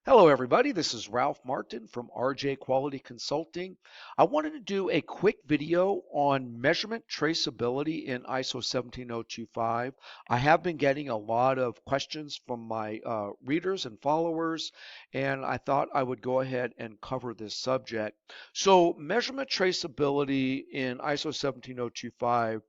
Hello, everybody. This is Ralph Martin from RJ Quality Consulting. I wanted to do a quick video on measurement traceability in ISO 17025. I have been getting a lot of questions from my readers and followers, and I thought I would go ahead and cover this subject. So, measurement traceability in ISO 17025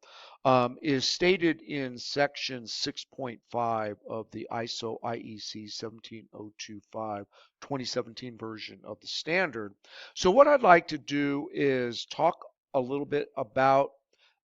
is stated in section 6.5 of the ISO IEC 17025 2017 version of the standard. So what I'd like to do is talk a little bit about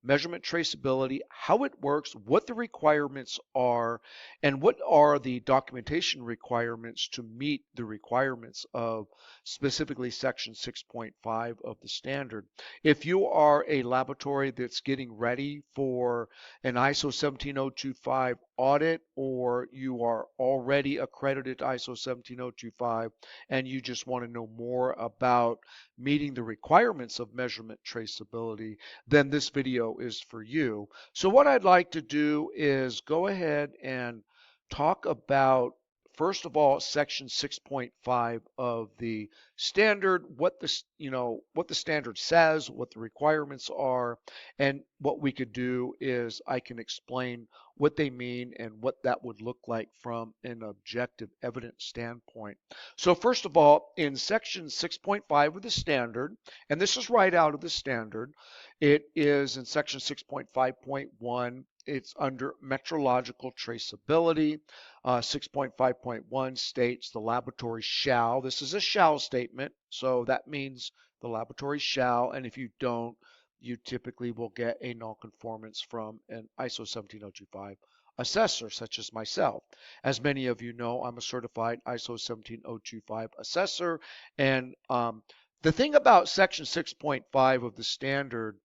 measurement traceability, how it works, what the requirements are, and what are the documentation requirements to meet the requirements of specifically section 6.5 of the standard. If you are a laboratory that's getting ready for an ISO 17025 audit, or you are already accredited ISO 17025 and you just want to know more about meeting the requirements of measurement traceability, then this video is for you. So what I'd like to do is go ahead and talk about, first of all, section 6.5 of the standard, what the standard says, what the requirements are, and what we could do is I can explain what they mean and what that would look like from an objective evidence standpoint. So first of all, in section 6.5 of the standard, and this is right out of the standard, it is in section 6.5.1. It's under metrological traceability. 6.5.1 states the laboratory shall. This is a shall statement, so that means the laboratory shall, and if you don't, you typically will get a nonconformance from an ISO 17025 assessor, such as myself. As many of you know, I'm a certified ISO 17025 assessor, and the thing about section 6.5 of the standard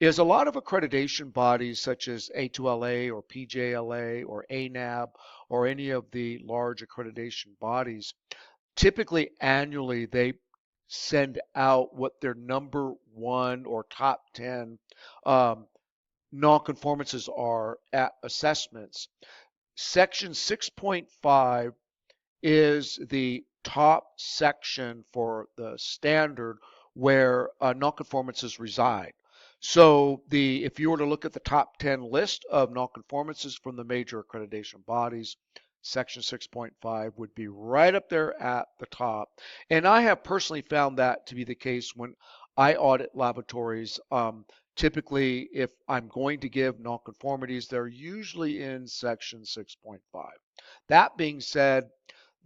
is a lot of accreditation bodies such as A2LA or PJLA or ANAB or any of the large accreditation bodies, typically annually they send out what their number one or top 10 um, nonconformances are at assessments. Section 6.5 is the top section for the standard where nonconformances reside. So if you were to look at the top 10 list of nonconformances from the major accreditation bodies, section 6.5 would be right up there at the top. And I have personally found that to be the case when I audit laboratories. Typically, if I'm going to give nonconformities, they're usually in section 6.5. That being said,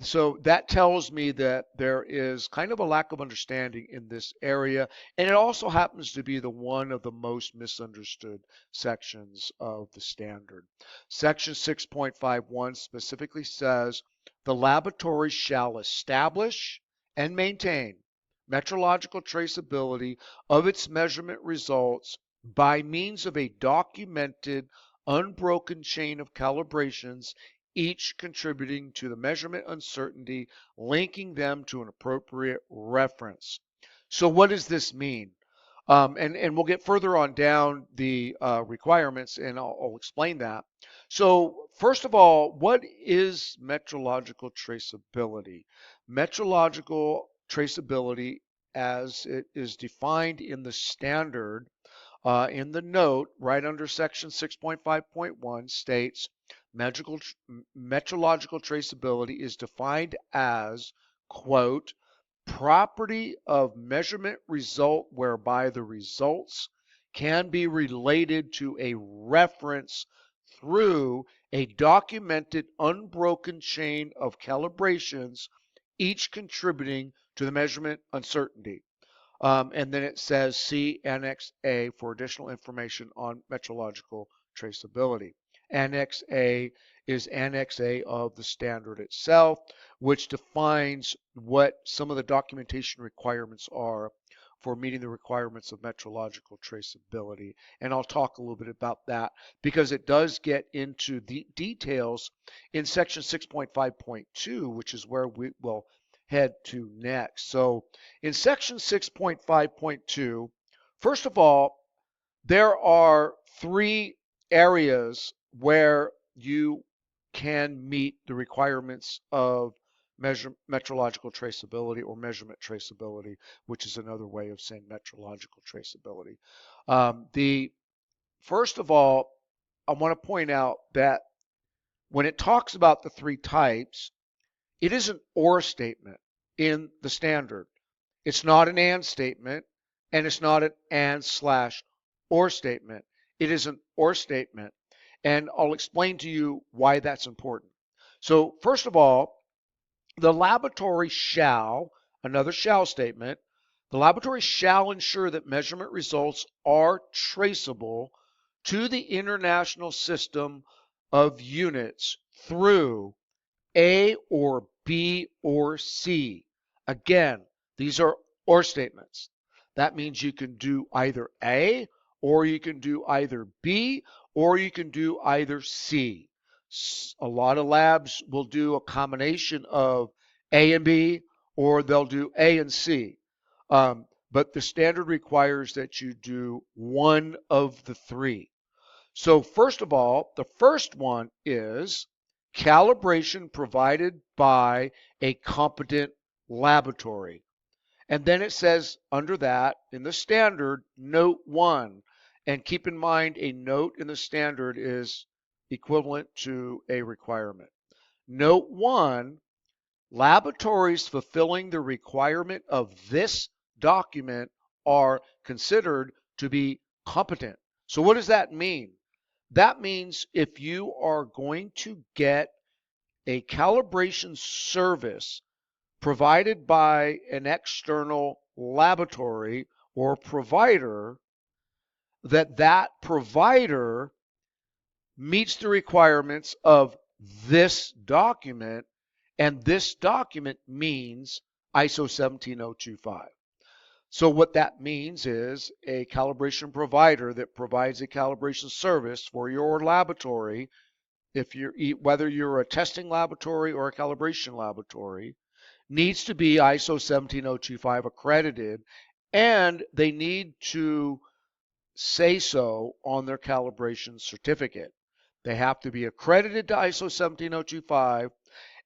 so that tells me that there is kind of a lack of understanding in this area, and it also happens to be the one of the most misunderstood sections of the standard. Section 6.51 specifically says the laboratory shall establish and maintain metrological traceability of its measurement results by means of a documented, unbroken chain of calibrations, each contributing to the measurement uncertainty, linking them to an appropriate reference. So what does this mean? And we'll get further on down the requirements, and I'll explain that. So first of all, what is metrological traceability? Metrological traceability, as it is defined in the standard, in the note right under section 6.5.1, states metrological traceability is defined as, quote, property of measurement result whereby the results can be related to a reference through a documented unbroken chain of calibrations, each contributing to the measurement uncertainty. And then it says see Annex A for additional information on metrological traceability. Annex A is Annex A of the standard itself, which defines what some of the documentation requirements are for meeting the requirements of metrological traceability. And I'll talk a little bit about that because it does get into the details in section 6.5.2, which is where we will head to next. So in section 6.5.2, first of all, there are three areas where you can meet the requirements of metrological traceability or measurement traceability, which is another way of saying metrological traceability. The First of all, I want to point out that when it talks about the three types, it is an or statement in the standard. It's not an and statement, and it's not an and/or statement. It is an or statement. And I'll explain to you why that's important. So, first of all, the laboratory shall, another shall statement, the laboratory shall ensure that measurement results are traceable to the international system of units through A or B or C. Again, these are or statements. That means you can do either A, or you can do either B, or you can do either C. A lot of labs will do a combination of A and B, or they'll do A and C. But the standard requires that you do one of the three. So first of all, the first one is calibration provided by a competent laboratory. And then it says under that in the standard, note 1. And keep in mind, a note in the standard is equivalent to a requirement. Note 1, laboratories fulfilling the requirement of this document are considered to be competent. So what does that mean? That means if you are going to get a calibration service provided by an external laboratory or provider, that provider meets the requirements of this document, and this document means ISO 17025. So what that means is a calibration provider that provides a calibration service for your laboratory, whether you're a testing laboratory or a calibration laboratory, needs to be ISO 17025 accredited, and they need to say so on their calibration certificate. They have to be accredited to ISO 17025,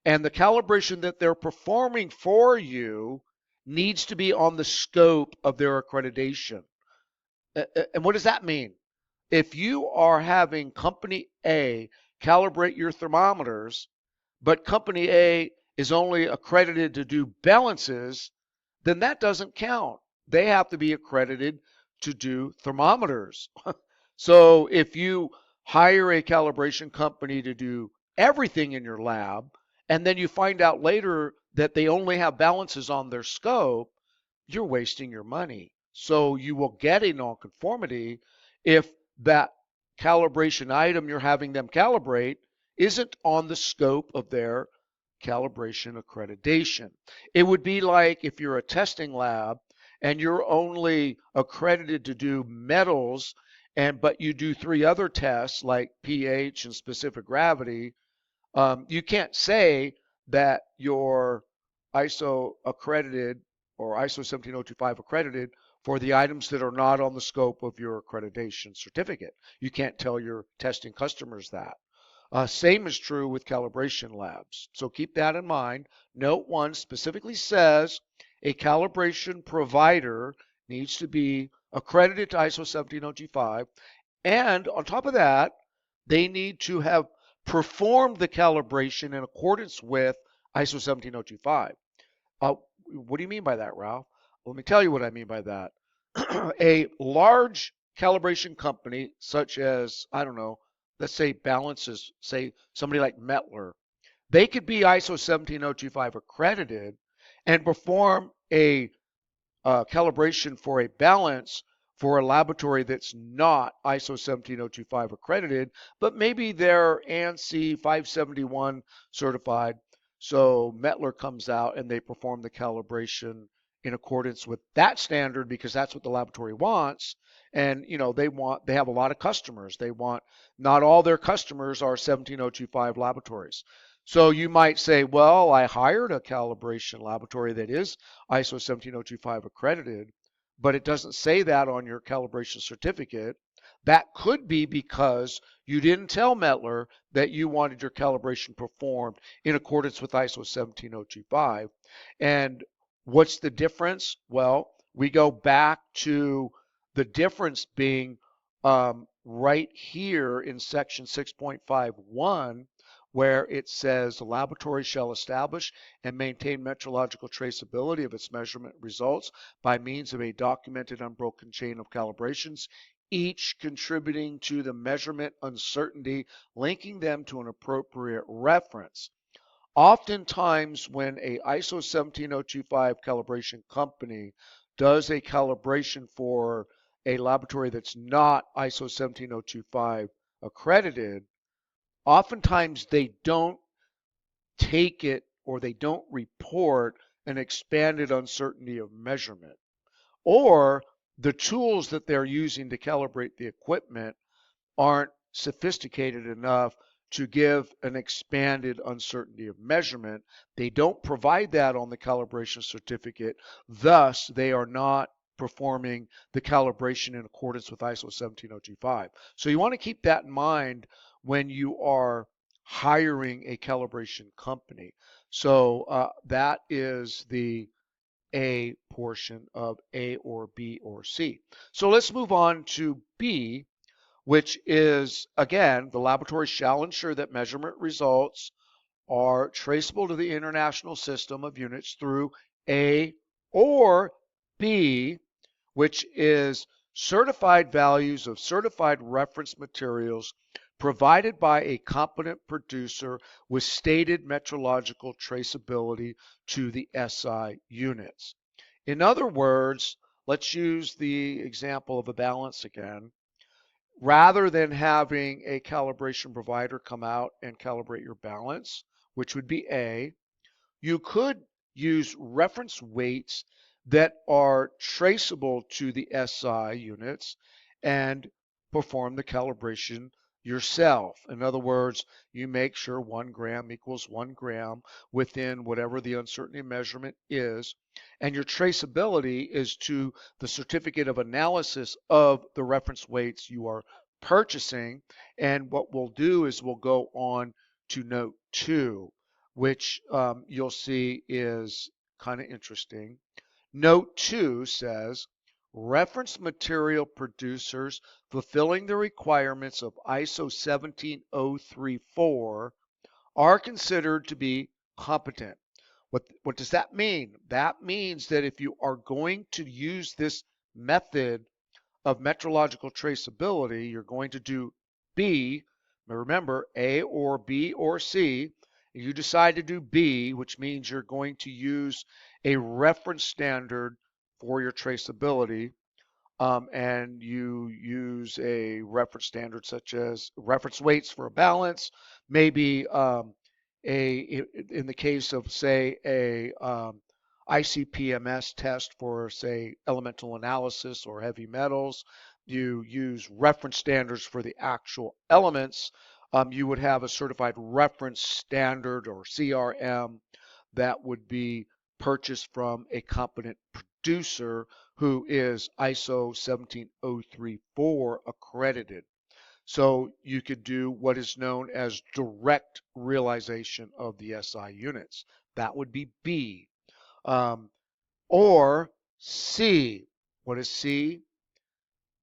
and the calibration that they're performing for you needs to be on the scope of their accreditation. And what does that mean? If you are having company A calibrate your thermometers, but company A is only accredited to do balances, then that doesn't count. They have to be accredited to do thermometers. So if you hire a calibration company to do everything in your lab, and then you find out later that they only have balances on their scope, you're wasting your money. So you will get a nonconformity if that calibration item you're having them calibrate isn't on the scope of their calibration accreditation. It would be like if you're a testing lab and you're only accredited to do metals, but you do three other tests like pH and specific gravity. You can't say that you're ISO accredited or ISO 17025 accredited for the items that are not on the scope of your accreditation certificate. You can't tell your testing customers that. Same is true with calibration labs. So keep that in mind. Note 1 specifically says a calibration provider needs to be accredited to ISO 17025. And on top of that, they need to have performed the calibration in accordance with ISO 17025. What do you mean by that, Ralph? Let me tell you what I mean by that. A large calibration company, such as, I don't know, let's say balances, say somebody like Mettler, they could be ISO 17025 accredited and perform a calibration for a balance for a laboratory that's not ISO 17025 accredited, but maybe they're ANSI 571 certified. So Mettler comes out and they perform the calibration in accordance with that standard because that's what the laboratory wants. And they have a lot of customers. Not all their customers are 17025 laboratories. So you might say, well, I hired a calibration laboratory that is ISO 17025 accredited, but it doesn't say that on your calibration certificate. That could be because you didn't tell Metler that you wanted your calibration performed in accordance with ISO 17025. And what's the difference? Well, we go back to the difference being right here in section 6.51, where it says the laboratory shall establish and maintain metrological traceability of its measurement results by means of a documented unbroken chain of calibrations, each contributing to the measurement uncertainty, linking them to an appropriate reference. Oftentimes, when a ISO 17025 calibration company does a calibration for a laboratory that's not ISO 17025 accredited, oftentimes they don't take it or they don't report an expanded uncertainty of measurement. Or the tools that they're using to calibrate the equipment aren't sophisticated enough to give an expanded uncertainty of measurement. They don't provide that on the calibration certificate. Thus, they are not performing the calibration in accordance with ISO 17025. So you want to keep that in mind when you are hiring a calibration company. So that is the A portion of A or B or C. So let's move on to B, which is, again, the laboratory shall ensure that measurement results are traceable to the international system of units through A or B, which is certified values of certified reference materials provided by a competent producer with stated metrological traceability to the SI units. In other words, let's use the example of a balance again. Rather than having a calibration provider come out and calibrate your balance, which would be A, you could use reference weights that are traceable to the SI units and perform the calibration yourself. In other words, you make sure 1 gram equals 1 gram within whatever the uncertainty measurement is, and your traceability is to the certificate of analysis of the reference weights you are purchasing. And what we'll do is we'll go on to note 2, which you'll see is kind of interesting. Note 2 says, reference material producers fulfilling the requirements of ISO 17034 are considered to be competent. What does that mean? That means that if you are going to use this method of metrological traceability, you're going to do B. Remember, A or B or C. You decide to do B, which means you're going to use a reference standard for your traceability. And you use a reference standard such as reference weights for a balance, maybe in the case of, say, a ICP-MS test for, say, elemental analysis or heavy metals, you use reference standards for the actual elements. You would have a certified reference standard or CRM that would be purchased from a competent producer who is ISO 17034 accredited. So you could do what is known as direct realization of the SI units. That would be B. Or C. What is C?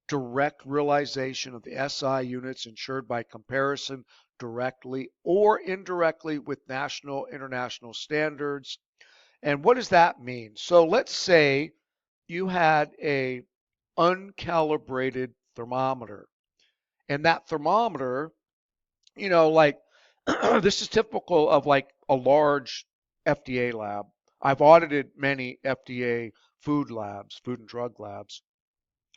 Direct realization of the SI units ensured by comparison directly or indirectly with national, international standards. And what does that mean? So let's say you had a uncalibrated thermometer, and that thermometer, like this is typical of like a large FDA lab. I've audited many FDA food labs, food and drug labs,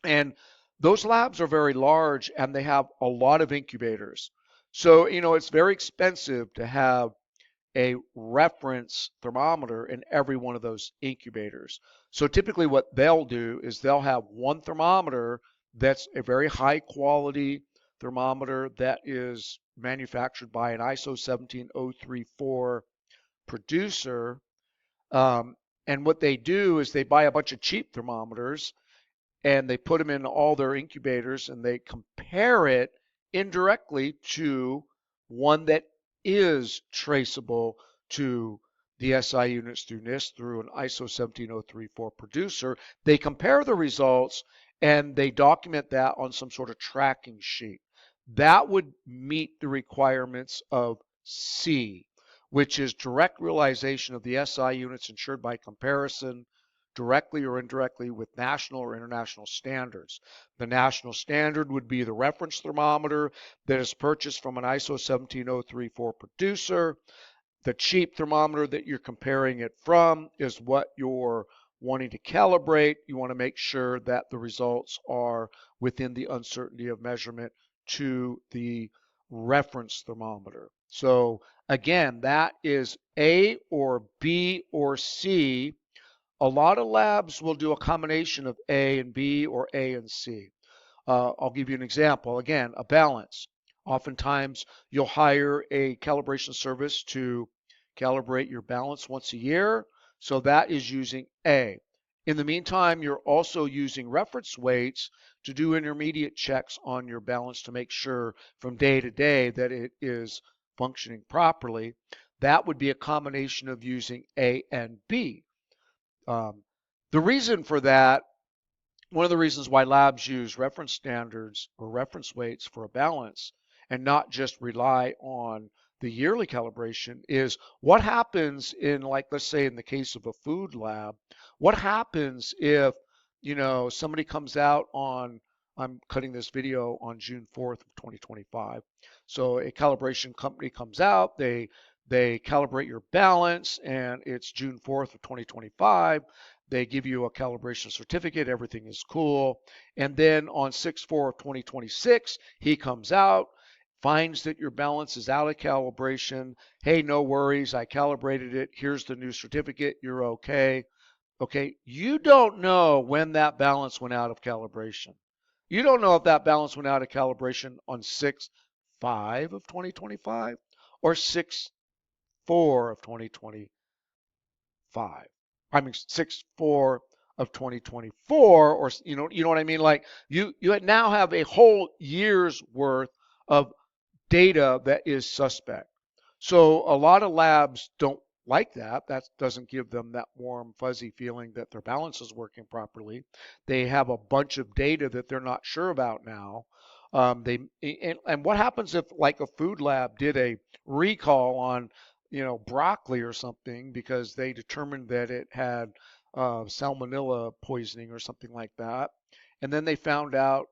and those labs are very large and they have a lot of incubators. So, it's very expensive to have a reference thermometer in every one of those incubators. So typically what they'll do is they'll have one thermometer that's a very high quality thermometer that is manufactured by an ISO 17034 producer. And what they do is they buy a bunch of cheap thermometers and they put them in all their incubators and they compare it indirectly to one that is traceable to the SI units through NIST through an ISO 17034 producer. They compare the results and they document that on some sort of tracking sheet. That would meet the requirements of C, which is direct realization of the SI units insured by comparison, directly or indirectly, with national or international standards. The national standard would be the reference thermometer that is purchased from an ISO 17034 producer. The cheap thermometer that you're comparing it from is what you're wanting to calibrate. You want to make sure that the results are within the uncertainty of measurement to the reference thermometer. So again, that is A or B or C. A lot of labs will do a combination of A and B or A and C. I'll give you an example. Again, a balance. Oftentimes, you'll hire a calibration service to calibrate your balance once a year. So that is using A. In the meantime, you're also using reference weights to do intermediate checks on your balance to make sure from day to day that it is functioning properly. That would be a combination of using A and B. Um, the reason for that, one of the reasons why labs use reference standards or reference weights for a balance and not just rely on the yearly calibration is what happens in, like, let's say in the case of a food lab, what happens if, somebody comes out on, I'm cutting this video on June 4th of 2025. So a calibration company comes out, they calibrate your balance, and it's June 4th of 2025. They give you a calibration certificate, everything is cool. And then on 6/4 of 2026, he comes out, finds that your balance is out of calibration. Hey, no worries, I calibrated it. Here's the new certificate, you're okay. Okay, you don't know when that balance went out of calibration. You don't know if that balance went out of calibration on 6/5 of 2025 or 6/4 of 2025. I mean 6/4 of 2024, or you know what I mean? Like you now have a whole year's worth of data that is suspect. So a lot of labs don't like that. That doesn't give them that warm, fuzzy feeling that their balance is working properly. They have a bunch of data that they're not sure about now. And what happens if, like, a food lab did a recall on, broccoli or something because they determined that it had salmonella poisoning or something like that, and then they found out,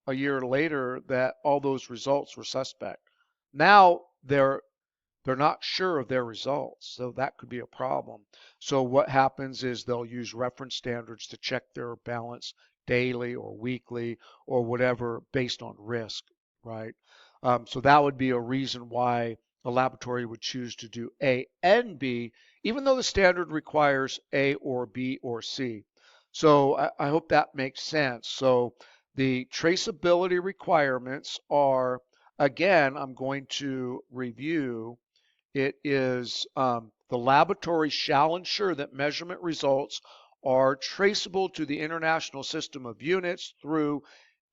a year later that all those results were suspect. Now they're not sure of their results, so that could be a problem. So what happens is they'll use reference standards to check their balance daily or weekly or whatever based on risk, right? So that would be a reason why a laboratory would choose to do A and B, even though the standard requires A or B or C. So I hope that makes sense. So the traceability requirements are, again, I'm going to review. It is the laboratory shall ensure that measurement results are traceable to the international system of units through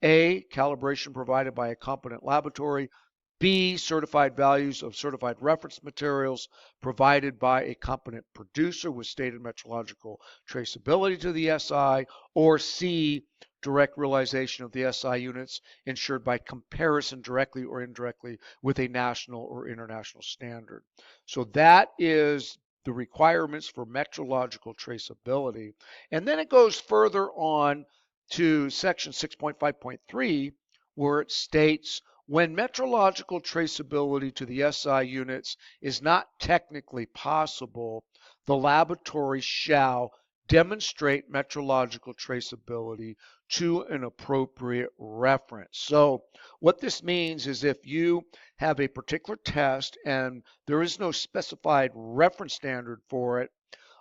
A, calibration provided by a competent laboratory, B, certified values of certified reference materials provided by a competent producer with stated metrological traceability to the SI, or C, direct realization of the SI units ensured by comparison directly or indirectly with a national or international standard. So that is the requirements for metrological traceability. And then it goes further on to section 6.5.3, where it states when metrological traceability to the SI units is not technically possible, the laboratory shall demonstrate metrological traceability to an appropriate reference. So what this means is if you have a particular test and there is no specified reference standard for it,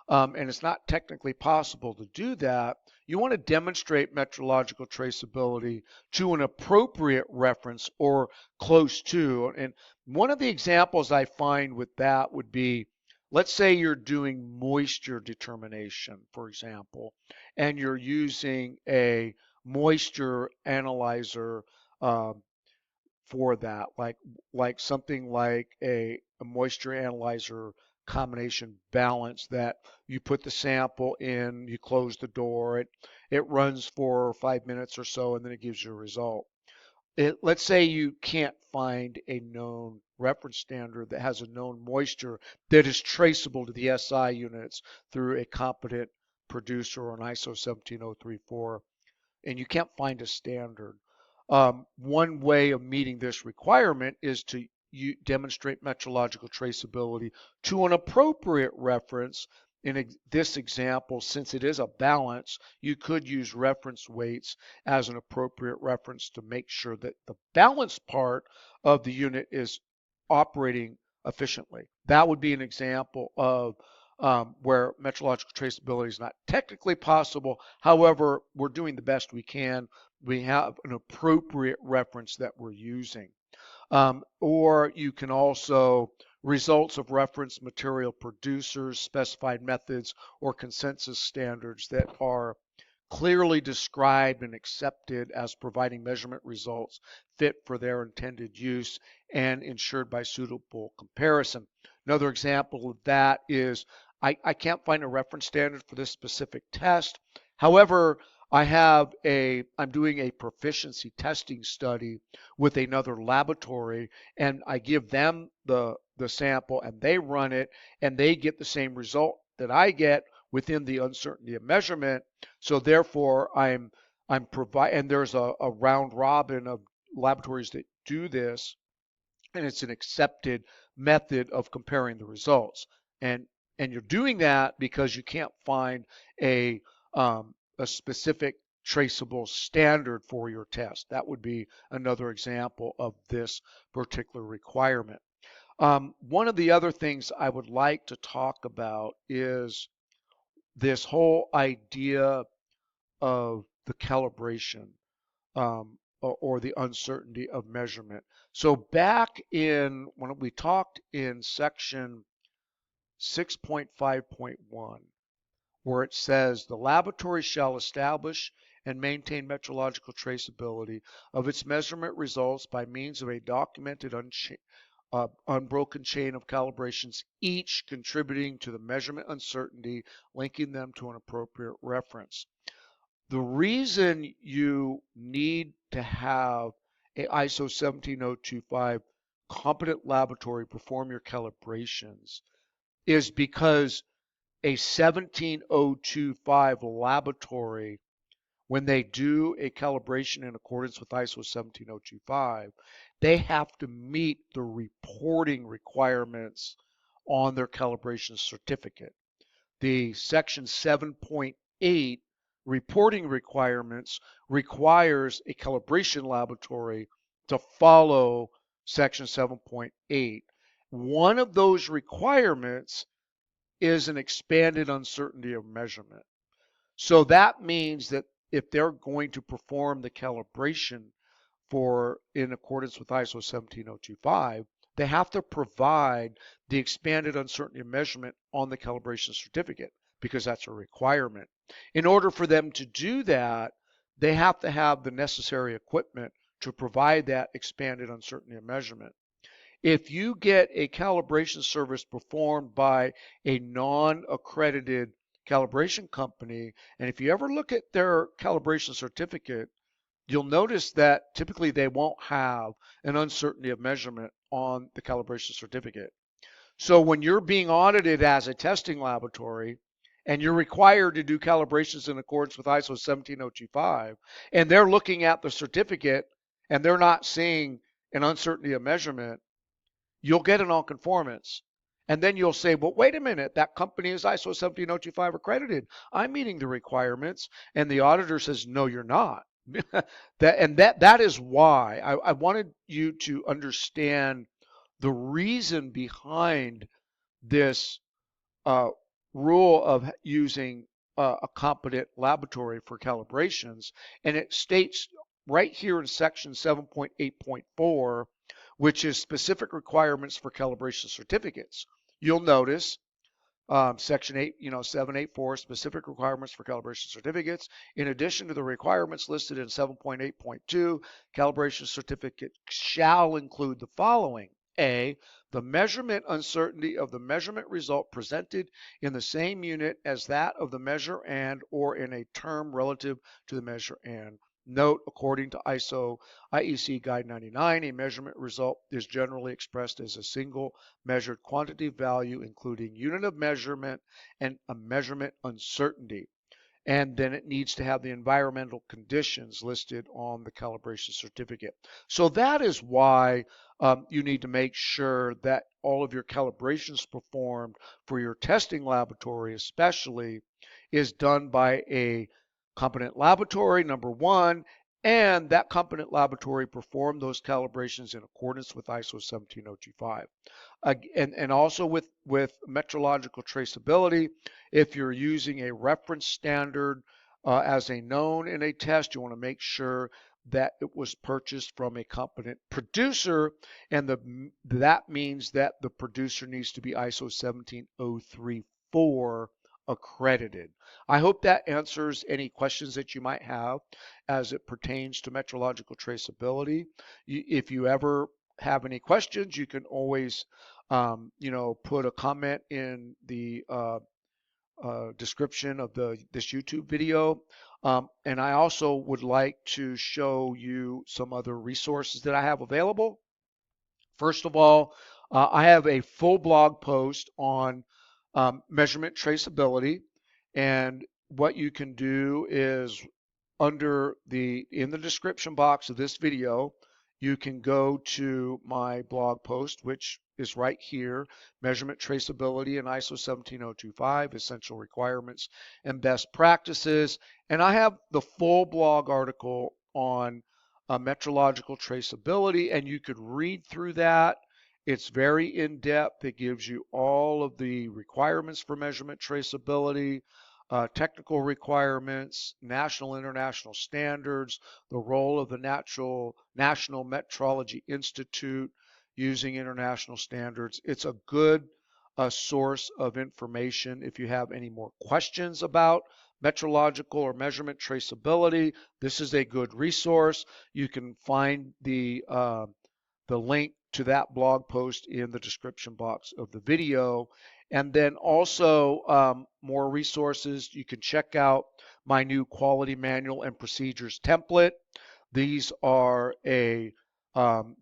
and it's not technically possible to do that, you want to demonstrate metrological traceability to an appropriate reference or close to. And one of the examples I find with that would be let's say you're doing moisture determination, for example, and you're using a moisture analyzer um, for that, like something like a moisture analyzer combination balance that you put the sample in, you close the door, it runs for 5 minutes or so, and then it gives you a result. Let's say you can't find a known reference standard that has a known moisture that is traceable to the SI units through a competent producer or an ISO 17034, and you can't find a standard. One way of meeting this requirement is to demonstrate metrological traceability to an appropriate reference. In this example, since it is a balance, you could use reference weights as an appropriate reference to make sure that the balance part of the unit is operating efficiently. That would be an example of where metrological traceability is not technically possible. However, we're doing the best we can. We have an appropriate reference that we're using. Or you can also results of reference material producers, specified methods, or consensus standards that are clearly described and accepted as providing measurement results fit for their intended use and ensured by suitable comparison. Another example of that is I can't find a reference standard for this specific test. However, I'm doing a proficiency testing study with another laboratory, and I give them the sample and they run it and they get the same result that I get within the uncertainty of measurement. So therefore, I'm provide and there's a round robin of laboratories that do this, and it's an accepted method of comparing the results. And and you're doing that because you can't find a a specific traceable standard for your test. That would be another example of this particular requirement. One of the other things I would like to talk about is this whole idea of the calibration or the uncertainty of measurement. So back in when we talked in section 6.5.1, where it says the laboratory shall establish and maintain metrological traceability of its measurement results by means of a documented unbroken chain of calibrations, each contributing to the measurement uncertainty, linking them to an appropriate reference. The reason you need to have a ISO 17025 competent laboratory perform your calibrations is because a 17025 laboratory, when they do a calibration in accordance with ISO 17025, they have to meet the reporting requirements on their calibration certificate. The section 7.8 reporting requirements requires a calibration laboratory to follow section 7.8. One of those requirements is an expanded uncertainty of measurement. So that means that if they're going to perform the calibration for in accordance with ISO 17025, they have to provide the expanded uncertainty of measurement on the calibration certificate because that's a requirement. In order for them to do that, they have to have the necessary equipment to provide that expanded uncertainty of measurement. If you get a calibration service performed by a non-accredited calibration company, and if you ever look at their calibration certificate, you'll notice that typically they won't have an uncertainty of measurement on the calibration certificate. So when you're being audited as a testing laboratory and you're required to do calibrations in accordance with ISO 17025, and they're looking at the certificate and they're not seeing an uncertainty of measurement, you'll get a nonconformance. And then you'll say, well, wait a minute, that company is ISO 17025 accredited. I'm meeting the requirements. And the auditor says, no, you're not. that is why I wanted you to understand the reason behind this uh, rule of using a competent laboratory for calibrations. And it states right here in section 7.8.4, which is specific requirements for calibration certificates. You'll notice Section 8, 784, specific requirements for calibration certificates. In addition to the requirements listed in 7.8.2, calibration certificate shall include the following. A, the measurement uncertainty of the measurement result presented in the same unit as that of the measure and or in a term relative to the measure and. Note, according to ISO IEC Guide 99, a measurement result is generally expressed as a single measured quantity value, including unit of measurement and a measurement uncertainty. And then it needs to have the environmental conditions listed on the calibration certificate. So that is why you need to make sure that all of your calibrations performed for your testing laboratory especially is done by a competent laboratory, number one, and that competent laboratory performed those calibrations in accordance with ISO 17025. And also with metrological traceability, if you're using a reference standard as a known in a test, you want to make sure that it was purchased from a competent producer, and that means that the producer needs to be ISO 17034 accredited. I hope that answers any questions that you might have as it pertains to metrological traceability. If you ever have any questions, you can always put a comment in the description of this YouTube video. And I also would like to show you some other resources that I have available. First of all, I have a full blog post on measurement traceability. And what you can do is in the description box of this video, you can go to my blog post, which is right here, Measurement Traceability in ISO 17025, Essential Requirements and Best Practices. And I have the full blog article on metrological traceability, and you could read through that. It's very in-depth. It gives you all of the requirements for measurement traceability, technical requirements, national, international standards, the role of the National Metrology Institute using international standards. It's a good source of information. If you have any more questions about metrological or measurement traceability, this is a good resource. You can find the link to that blog post in the description box of the video. And then also more resources. You can check out my new quality manual and procedures template. These are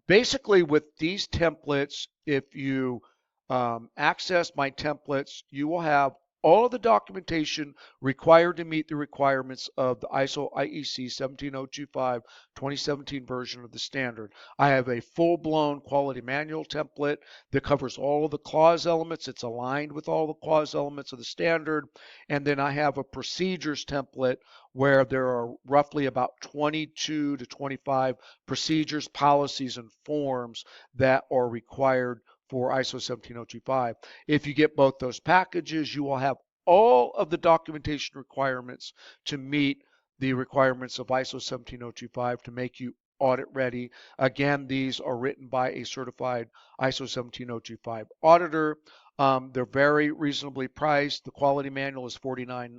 basically with these templates, if you access my templates, you will have all of the documentation required to meet the requirements of the ISO IEC 17025 2017 version of the standard. I have a full-blown quality manual template that covers all of the clause elements. It's aligned with all the clause elements of the standard. And then I have a procedures template where there are roughly about 22 to 25 procedures, policies, and forms that are required for ISO 17025. If you get both those packages, you will have all of the documentation requirements to meet the requirements of ISO 17025 to make you audit ready. Again, these are written by a certified ISO 17025 auditor. They're very reasonably priced. The quality manual is $49,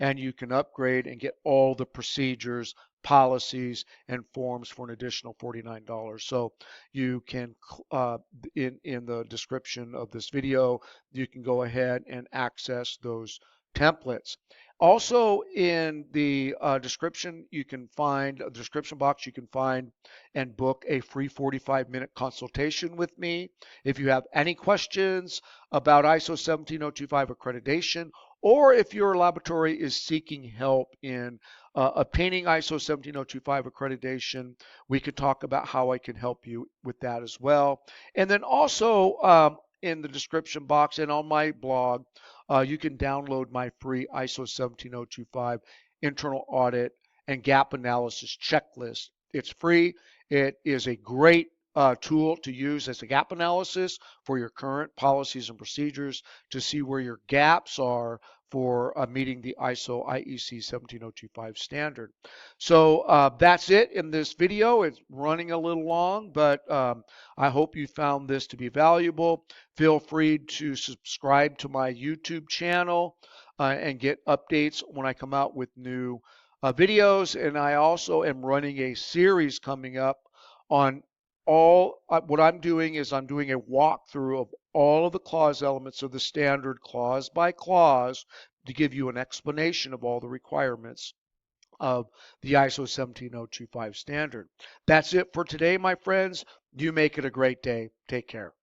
and you can upgrade and get all the procedures, policies, and forms for an additional $49. So you can, in the description of this video, you can go ahead and access those templates. Also in the description box, you can find and book a free 45-minute consultation with me. If you have any questions about ISO 17025 accreditation, or if your laboratory is seeking help in obtaining ISO 17025 accreditation, we could talk about how I can help you with that as well. And then also in the description box and on my blog, you can download my free ISO 17025 internal audit and gap analysis checklist. It's free. It is a great tool to use as a gap analysis for your current policies and procedures to see where your gaps are for meeting the ISO IEC 17025 standard. So that's it in this video. It's running a little long, but I hope you found this to be valuable. Feel free to subscribe to my YouTube channel and get updates when I come out with new videos. And I also am running a series coming up on what I'm doing is I'm doing a walkthrough of all of the clause elements of the standard clause by clause to give you an explanation of all the requirements of the ISO 17025 standard. That's it for today, my friends. You make it a great day. Take care.